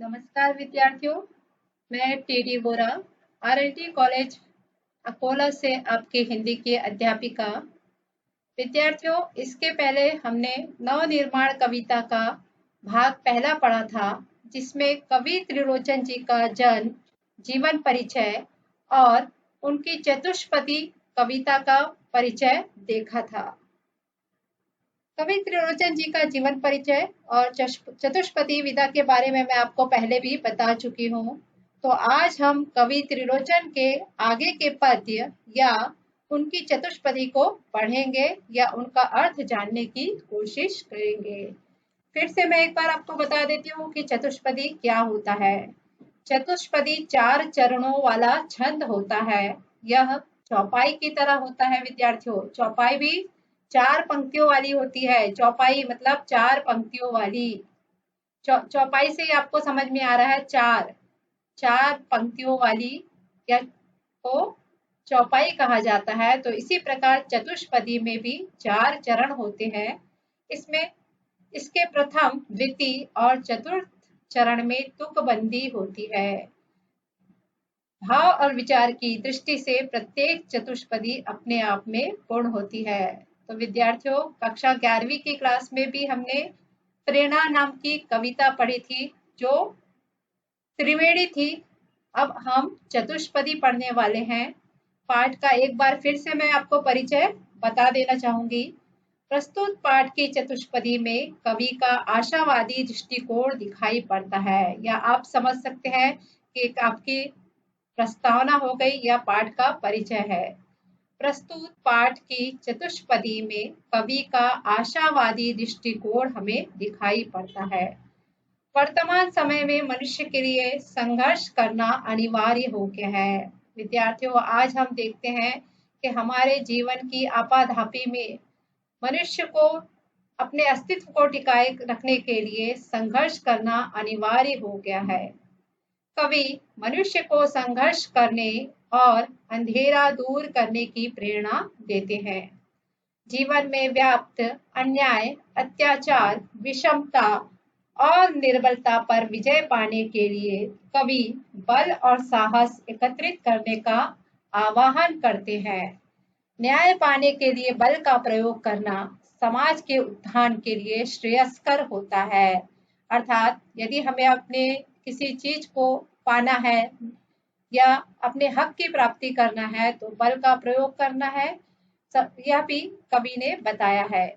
नमस्कार विद्यार्थियों, मैं टीडी वोरा आरएलटी कॉलेज अकोला से आपकी हिंदी की अध्यापिका। विद्यार्थियों, इसके पहले हमने नवनिर्माण कविता का भाग पहला पढ़ा था, जिसमें कवि त्रिलोचन जी का जन्म, जीवन परिचय और उनकी चतुष्पदी कविता का परिचय देखा था। कवि त्रिलोचन जी का जीवन परिचय और चतुष्पदी विधा के बारे में मैं आपको पहले भी बता चुकी हूँ। तो आज हम कवि त्रिलोचन के आगे के पद्य या उनकी चतुष्पदी को पढ़ेंगे या उनका अर्थ जानने की कोशिश करेंगे। फिर से मैं एक बार आपको बता देती हूँ कि चतुष्पदी क्या होता है। चतुष्पदी 4 चरणों वाला छंद होता है। यह चौपाई की तरह होता है विद्यार्थियों। चौपाई भी 4 पंक्तियों वाली होती है। चौपाई मतलब 4 पंक्तियों वाली। चौपाई से ही आपको समझ में आ रहा है, 4 पंक्तियों वाली या को चौपाई कहा जाता है। तो इसी प्रकार चतुष्पदी में भी 4 चरण होते हैं। इसमें इसके प्रथम, द्वितीय और चतुर्थ चरण में तुकबंदी होती है। भाव और विचार की दृष्टि से प्रत्येक चतुष्पदी अपने आप में पूर्ण होती है। तो विद्यार्थियों, कक्षा 11वीं की क्लास में भी हमने प्रेरणा नाम की कविता पढ़ी थी, जो त्रिवेणी थी। अब हम चतुष्पदी पढ़ने वाले हैं। पाठ का एक बार फिर से मैं आपको परिचय बता देना चाहूंगी। प्रस्तुत पाठ की चतुष्पदी में कवि का आशावादी दृष्टिकोण दिखाई पड़ता है, या आप समझ सकते हैं कि आपकी प्रस्तावना हो गई या पाठ का परिचय है। प्रस्तुत पाठ की चतुष्पदी में कवि का आशावादी दृष्टिकोण हमें दिखाई पड़ता है। वर्तमान समय में मनुष्य के लिए संघर्ष करना अनिवार्य हो गया है। विद्यार्थियों, आज हम देखते हैं कि हमारे जीवन की आपाधापी में मनुष्य को अपने अस्तित्व को टिकाए रखने के लिए संघर्ष करना अनिवार्य हो गया है। कवि मनुष्य को संघर्ष करने और अंधेरा दूर करने की प्रेरणा देते हैं। जीवन में व्याप्त अन्याय, अत्याचार, विषमता और निर्बलता पर विजय पाने के लिए कवि बल और साहस एकत्रित करने का आह्वान करते हैं। न्याय पाने के लिए बल का प्रयोग करना समाज के उत्थान के लिए श्रेयस्कर होता है। अर्थात यदि हमें अपने किसी चीज को पाना है या अपने हक की प्राप्ति करना है तो बल का प्रयोग करना है। यह भी कवि ने बताया है।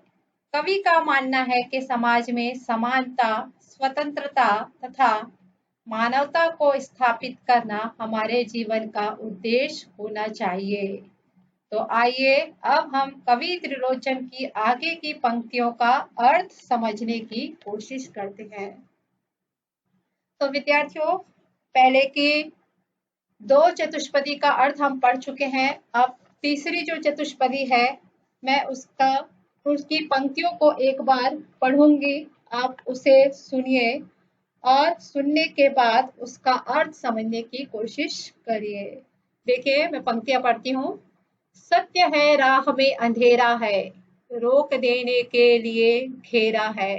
कवि का मानना है कि समाज में समानता, स्वतंत्रता तथा मानवता को स्थापित करना हमारे जीवन का उद्देश्य होना चाहिए। तो आइए अब हम कवि त्रिलोचन की आगे की पंक्तियों का अर्थ समझने की कोशिश करते हैं। तो विद्यार्थियों, पहले की 2 चतुष्पदी का अर्थ हम पढ़ चुके हैं। अब तीसरी जो चतुष्पदी है, मैं उसकी पंक्तियों को एक बार पढ़ूंगी। आप उसे सुनिए और सुनने के बाद उसका अर्थ समझने की कोशिश करिए। देखिए, मैं पंक्तियां पढ़ती हूँ। सत्य है राह में अंधेरा है, रोक देने के लिए घेरा है।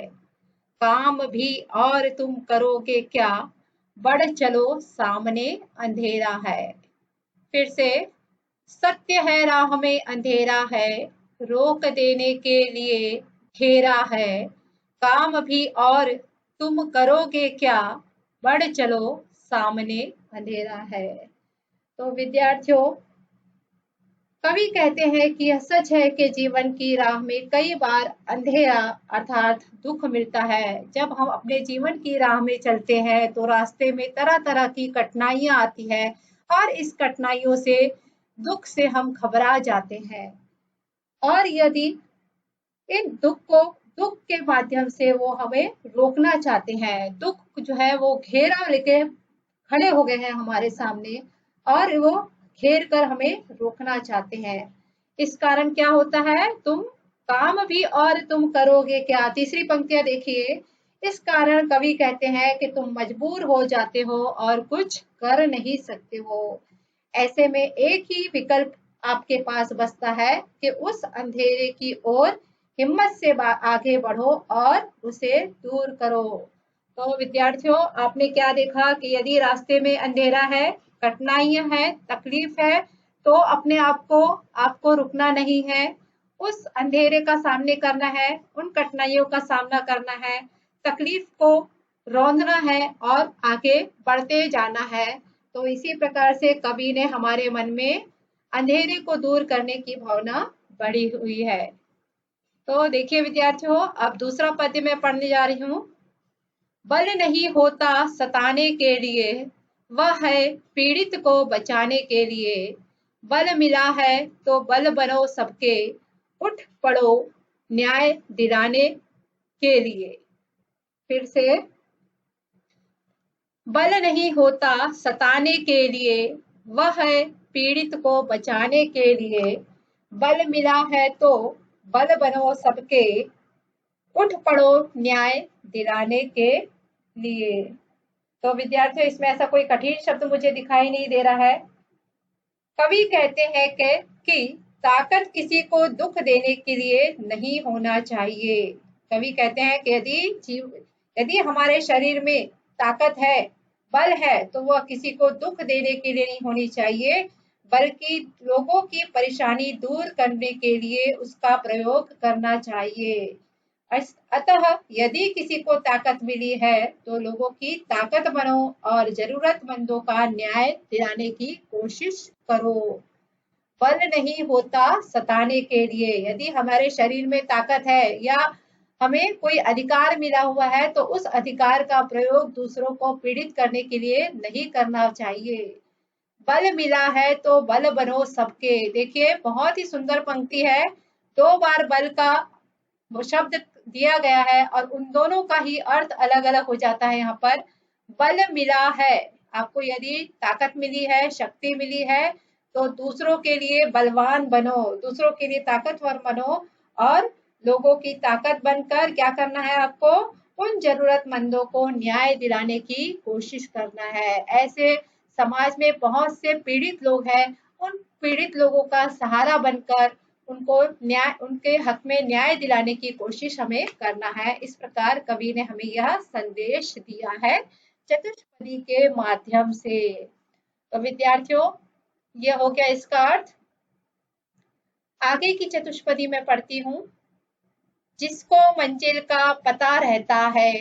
काम भी और तुम करोगे क्या, बढ़ चलो सामने अंधेरा है। फिर से, सत्य है राह में अंधेरा है, रोक देने के लिए घेरा है। काम भी और तुम करोगे क्या, बढ़ चलो सामने अंधेरा है। तो विद्यार्थियों, कवि कहते हैं कि यह सच है कि जीवन की राह में कई बार अंधेरा अर्थात दुख मिलता है। जब हम अपने जीवन की राह में चलते हैं तो रास्ते में तरह तरह की कठिनाइयां आती है और इस कठिनाइयों से, दुख से हम घबरा जाते हैं। और यदि इन दुख के माध्यम से वो हमें रोकना चाहते हैं, दुख जो है वो घेरा लेके खड़े हो गए हैं हमारे सामने और वो घेर कर हमें रोकना चाहते हैं। इस कारण क्या होता है, तुम काम भी और तुम करोगे क्या। तीसरी पंक्तियां देखिए। इस कारण कवि कहते हैं कि तुम मजबूर हो जाते हो और कुछ कर नहीं सकते हो। ऐसे में एक ही विकल्प आपके पास बचता है कि उस अंधेरे की ओर हिम्मत से आगे बढ़ो और उसे दूर करो। तो विद्यार्थियों, आपने क्या देखा कि यदि रास्ते में अंधेरा है, कठिनाइयां हैं, तकलीफ है, तो अपने आपको रुकना नहीं है, उस अंधेरे का सामने करना है, उन कठिनाइयों का सामना करना है, तकलीफ को रौंदना है और आगे बढ़ते जाना है। तो इसी प्रकार से कवि ने हमारे मन में अंधेरे को दूर करने की भावना बढ़ी हुई है। तो देखिए विद्यार्थियों, अब दूसरा पद्य मैं पढ़ने जा रही हूँ। बल नहीं होता सताने के लिए, वह है पीड़ित को बचाने के लिए। बल मिला है तो बल बनो सबके, उठ पड़ो न्याय दिलाने के लिए। फिर से, बल नहीं होता सताने के लिए, वह है पीड़ित को बचाने के लिए। बल मिला है तो बल बनो सबके, उठ पड़ो न्याय दिलाने के लिए। तो विद्यार्थियों, इसमें ऐसा कोई कठिन शब्द मुझे दिखाई नहीं दे रहा है। कवि कहते हैं कि ताकत किसी को दुख देने के लिए नहीं होना चाहिए। कवि कहते हैं कि यदि हमारे शरीर में ताकत है, बल है, तो वह किसी को दुख देने के लिए नहीं होनी चाहिए, बल्कि लोगों की परेशानी दूर करने के लिए उसका प्रयोग करना चाहिए। अतः यदि किसी को ताकत मिली है तो लोगों की ताकत बनो और जरूरतमंदों का न्याय दिलाने की कोशिश करो। बल नहीं होता सताने के लिए, यदि हमारे शरीर में ताकत है या हमें कोई अधिकार मिला हुआ है तो उस अधिकार का प्रयोग दूसरों को पीड़ित करने के लिए नहीं करना चाहिए। बल मिला है तो बल बनो सबके। देखिए, बहुत ही सुंदर पंक्ति है। 2 बार बल का वो शब्द दिया गया है और उन दोनों का ही अर्थ अलग अलग हो जाता है। यहाँ पर बल मिला है, आपको यदि ताकत मिली है, शक्ति मिली है, तो दूसरों के लिए बलवान बनो, दूसरों के लिए ताकतवर बनो और लोगों की ताकत बनकर क्या करना है आपको? उन जरूरतमंदों को न्याय दिलाने की कोशिश करना है। ऐसे समाज में बहुत से पीड़ित लोग हैं, उन पीड़ित लोगों का सहारा बनकर उनको न्याय, उनके हक में न्याय दिलाने की कोशिश हमें करना है। इस प्रकार कवि ने हमें यह संदेश दिया है चतुष्पदी के माध्यम से। तो विद्यार्थियों, यह हो गया इसका अर्थ। आगे की चतुष्पदी में पढ़ती हूँ। जिसको मंजिल का पता रहता है,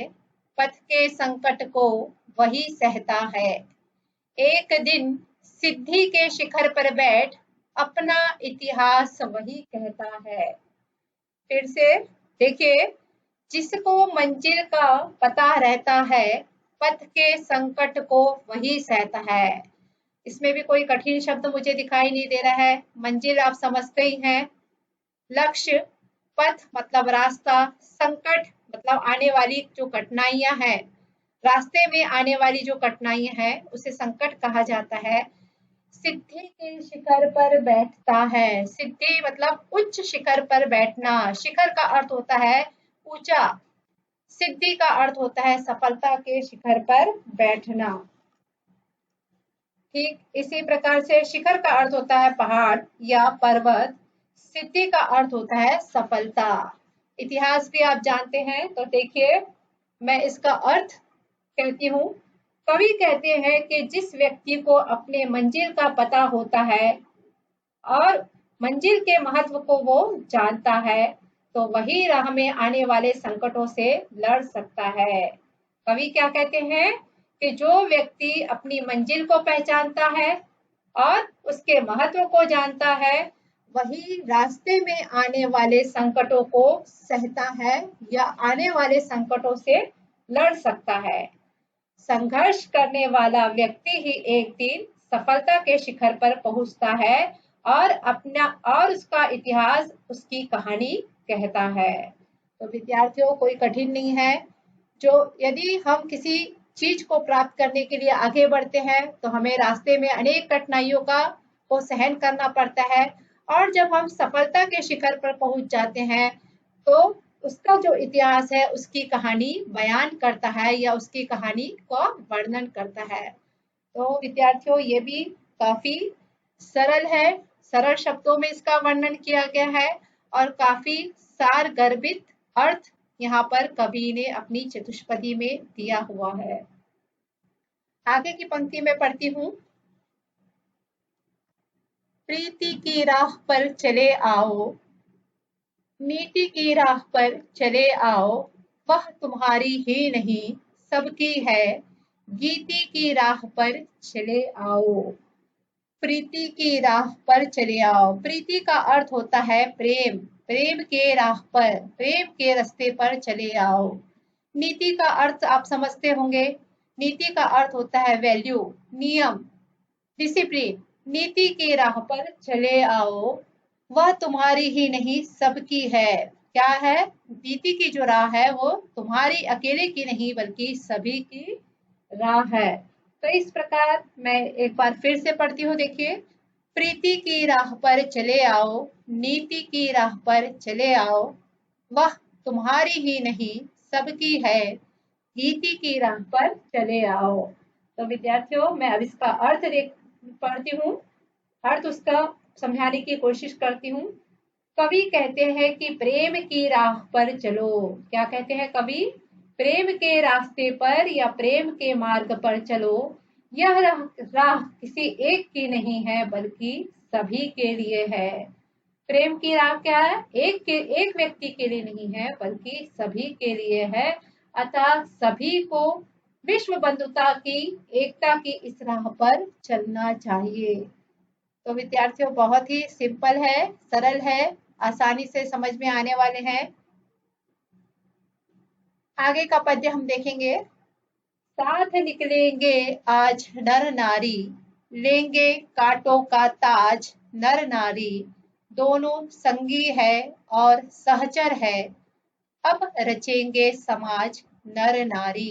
पथ के संकट को वही सहता है। एक दिन सिद्धि के शिखर पर बैठ, अपना इतिहास वही कहता है। फिर से देखिए, जिसको मंजिल का पता रहता है, पथ के संकट को वही सहता है। इसमें भी कोई कठिन शब्द मुझे दिखाई नहीं दे रहा है। मंजिल आप समझते ही हैं, लक्ष्य, पथ मतलब रास्ता, संकट मतलब आने वाली जो कठिनाइयां हैं, रास्ते में आने वाली जो कठिनाइयां हैं उसे संकट कहा जाता है। सिद्धि के शिखर पर बैठता है, सिद्धि मतलब उच्च शिखर पर बैठना। शिखर का अर्थ होता है ऊंचा, सिद्धि का अर्थ होता है सफलता के शिखर पर बैठना। ठीक इसी प्रकार से शिखर का अर्थ होता है पहाड़ या पर्वत, सिद्धि का अर्थ होता है सफलता। इतिहास भी आप जानते हैं, तो देखिए मैं इसका अर्थ कहती हूँ। कवि कहते हैं कि जिस व्यक्ति को अपने मंजिल का पता होता है और मंजिल के महत्व को वो जानता है, तो वही राह में आने वाले संकटों से लड़ सकता है। कवि क्या कहते हैं कि जो व्यक्ति अपनी मंजिल को पहचानता है और उसके महत्व को जानता है, वही रास्ते में आने वाले संकटों को सहता है या आने वाले संकटों से लड़ सकता है। संघर्ष करने वाला व्यक्ति ही एक दिन सफलता के शिखर पर पहुंचता है और उसका इतिहास उसकी कहानी कहता है। तो विद्यार्थियों, कोई कठिन नहीं है। जो यदि हम किसी चीज को प्राप्त करने के लिए आगे बढ़ते हैं तो हमें रास्ते में अनेक कठिनाइयों को सहन करना पड़ता है, और जब हम सफलता के शिखर पर पहुंच जाते हैं तो उसका जो इतिहास है उसकी कहानी बयान करता है या उसकी कहानी को वर्णन करता है। तो विद्यार्थियों, ये भी काफी सरल है, सरल शब्दों में इसका वर्णन किया गया है और काफी सार गर्भित अर्थ यहाँ पर कवि ने अपनी चतुष्पदी में दिया हुआ है। आगे की पंक्ति में पढ़ती हूँ। प्रीति की राह पर चले आओ, नीति की राह पर चले आओ, वह तुम्हारी ही नहीं सबकी है, गीति की राह पर चले आओ। प्रीति की राह पर चले आओ। प्रीति का अर्थ होता है प्रेम। प्रेम के राह पर, प्रेम के रास्ते पर चले आओ। नीति का अर्थ आप समझते होंगे। नीति का अर्थ होता है वैल्यू, नियम, डिसिप्लिन। नीति की राह पर चले आओ, वह तुम्हारी ही नहीं सबकी है। क्या है? नीति की जो राह है वो तुम्हारी अकेले की नहीं बल्कि सभी की राह है। तो इस प्रकार मैं एक बार फिर से पढ़ती हूँ। देखिए, प्रीति की राह पर चले आओ, नीति की राह पर चले आओ, वह तुम्हारी ही नहीं सबकी है, गीति की राह पर चले आओ। तो विद्यार्थियों, मैं अब इसका अर्थ पढ़ती हूँ, अर्थ उसका समझाने की कोशिश करती हूँ। कवि कहते हैं कि प्रेम की राह पर चलो। क्या कहते हैं कवि? प्रेम के रास्ते पर या प्रेम के मार्ग पर चलो। यह राह किसी एक की नहीं है बल्कि सभी के लिए है। प्रेम की राह क्या है? एक व्यक्ति के लिए नहीं है बल्कि सभी के लिए है। अतः सभी को विश्व बंधुता की, एकता की इस राह पर चलना चाहिए। तो विद्यार्थियों, बहुत ही सिंपल है, सरल है, आसानी से समझ में आने वाले हैं। आगे का पद्य हम देखेंगे। साथ निकलेंगे आज नर नारी, लेंगे कांटों का ताज नर नारी, दोनों संगी है और सहचर है, अब रचेंगे समाज नर नारी।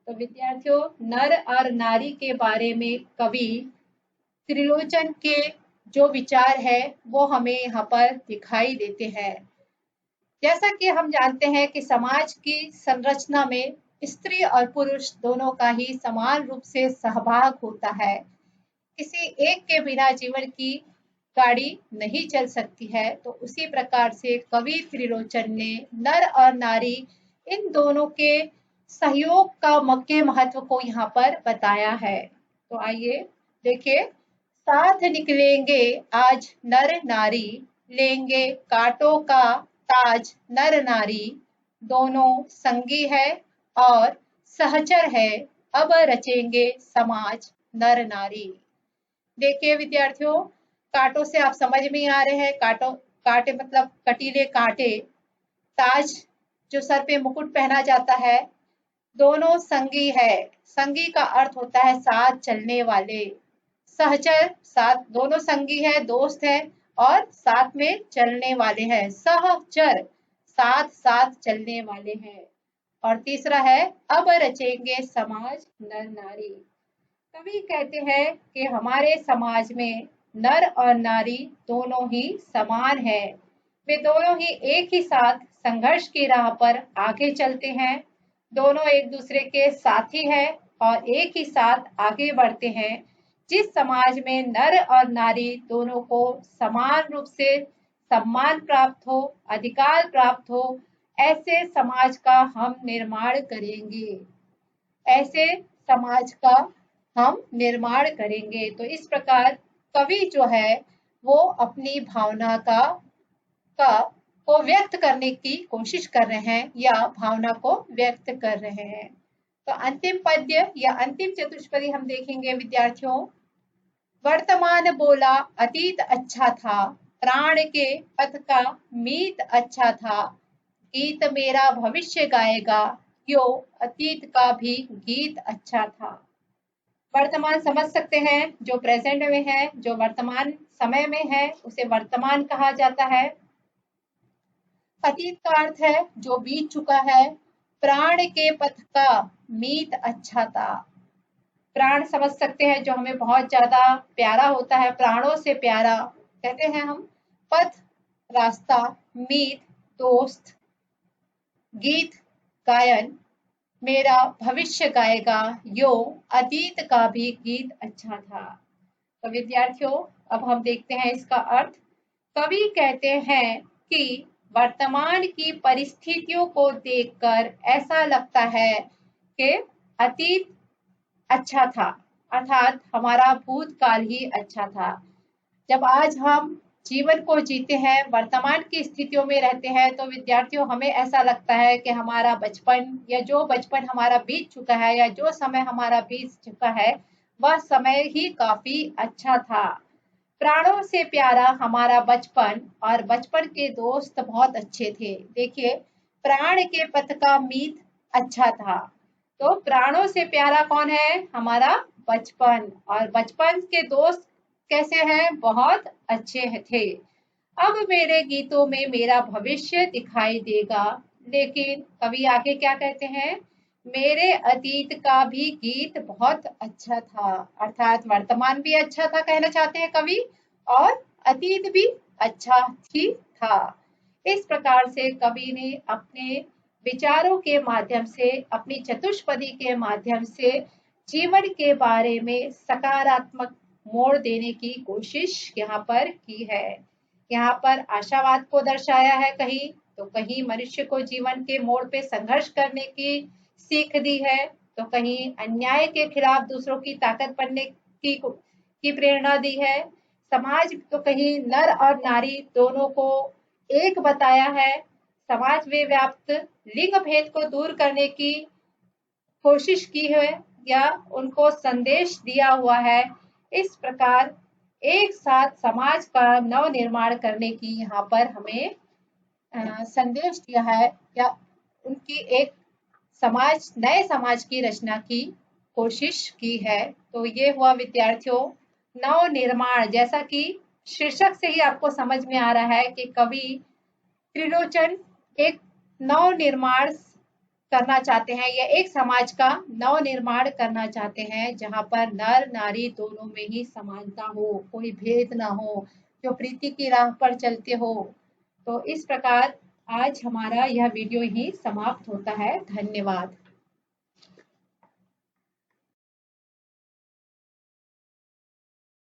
तो विद्यार्थियों, नर और नारी के बारे में कवि त्रिलोचन के जो विचार है वो हमें यहाँ पर दिखाई देते हैं। जैसा कि हम जानते हैं कि समाज की संरचना में स्त्री और पुरुष दोनों का ही समान रूप से सहभाग होता है। किसी एक के बिना जीवन की गाड़ी नहीं चल सकती है। तो उसी प्रकार से कवि त्रिलोचन ने नर और नारी इन दोनों के सहयोग के महत्व को यहाँ पर बताया है। तो आइए देखिए। साथ निकलेंगे आज नर नारी, लेंगे कांटों का ताज नर नारी, दोनों संगी है और सहचर है, अब रचेंगे समाज नर नारी। देखिए विद्यार्थियों, कांटों से आप समझ में आ रहे हैं। कांटे मतलब कटीले कांटे। ताज जो सर पे मुकुट पहना जाता है। दोनों संगी है। संगी का अर्थ होता है साथ चलने वाले। सहचर, साथ, दोनों संगी है, दोस्त है और साथ में चलने वाले हैं। सहचर, साथ साथ चलने वाले हैं। और तीसरा है अब रचेंगे समाज नर नारी। कवि कहते हैं कि हमारे समाज में नर और नारी दोनों ही समान है। वे दोनों ही एक ही साथ संघर्ष की राह पर आगे चलते हैं। दोनों एक दूसरे के साथी हैं और एक ही साथ आगे बढ़ते हैं। जिस समाज में नर और नारी दोनों को समान रूप से सम्मान प्राप्त हो, अधिकार प्राप्त हो, ऐसे समाज का हम निर्माण करेंगे। ऐसे समाज का हम निर्माण करेंगे। तो इस प्रकार कवि जो है वो अपनी भावना को व्यक्त करने की कोशिश कर रहे हैं या भावना को व्यक्त कर रहे हैं। तो अंतिम पद्य या अंतिम चतुष्पदी हम देखेंगे विद्यार्थियों। वर्तमान बोला अतीत अच्छा था, प्राण के पथ का मीत अच्छा था, गीत मेरा भविष्य गाएगा, क्यों अतीत का भी गीत अच्छा था। वर्तमान समझ सकते हैं, जो प्रेजेंट में है, जो वर्तमान समय में है उसे वर्तमान कहा जाता है। अतीत का अर्थ है जो बीत चुका है। प्राण के पथ का मीत अच्छा था। प्राण समझ सकते हैं, जो हमें बहुत ज्यादा प्यारा होता है, प्राणों से प्यारा कहते हैं हम। पथ रास्ता, मीत दोस्त, गीत गायन, मेरा भविष्य गाएगा, यो अतीत का भी गीत अच्छा था। तो विद्यार्थियों, अब हम देखते हैं इसका अर्थ। कवि कहते हैं कि वर्तमान की परिस्थितियों को देखकर ऐसा लगता है कि अतीत अच्छा था, अर्थात हमारा भूतकाल ही अच्छा था। जब आज हम जीवन को जीते हैं, वर्तमान की स्थितियों में रहते हैं, तो विद्यार्थियों हमें ऐसा लगता है कि हमारा बचपन या जो बचपन हमारा बीत चुका है या जो समय हमारा बीत चुका है वह समय ही काफी अच्छा था। प्राणों से प्यारा हमारा बचपन और बचपन के दोस्त बहुत अच्छे थे। देखिए, प्राण के पथ का मीत अच्छा था। तो प्राणों से प्यारा कौन है? हमारा बचपन। और बचपन के दोस्त कैसे हैं? बहुत अच्छे थे। अब मेरे गीतों में मेरा भविष्य दिखाई देगा, लेकिन कवि आगे क्या कहते हैं? मेरे अतीत का भी गीत बहुत अच्छा था। अर्थात वर्तमान भी अच्छा था कहना चाहते हैं कवि, और अतीत भी अच्छा ही था। इस प्रकार से कवि ने अपने विचारों के माध्यम से, अपनी चतुष्पदी के माध्यम से जीवन के बारे में सकारात्मक मोड़ देने की कोशिश यहाँ पर की है। यहाँ पर आशावाद को दर्शाया है कहीं, तो कहीं मनुष्य को जीवन के मोड़ पे संघर्ष करने की सीख दी है, तो कहीं अन्याय के खिलाफ दूसरों की ताकत बनने की प्रेरणा दी है। समाज तो कहीं नर और नारी दोनों को एक बताया है। समाज में व्याप्त लिंग भेद को दूर करने की कोशिश की है या उनको संदेश दिया हुआ है। इस प्रकार एक साथ समाज का नव निर्माण करने की यहाँ पर हमें संदेश दिया है, या उनकी एक समाज, नए समाज की रचना की कोशिश की है। तो ये हुआ विद्यार्थियों नव निर्माण। जैसा कि शीर्षक से ही आपको समझ में आ रहा है कि कवि त्रिलोचन एक नव निर्माण करना चाहते हैं या एक समाज का नव निर्माण करना चाहते हैं, जहां पर नर नारी दोनों में ही समानता हो, कोई भेद ना हो, जो प्रीति की राह पर चलते हो। तो इस प्रकार आज हमारा यह वीडियो ही समाप्त होता है। धन्यवाद।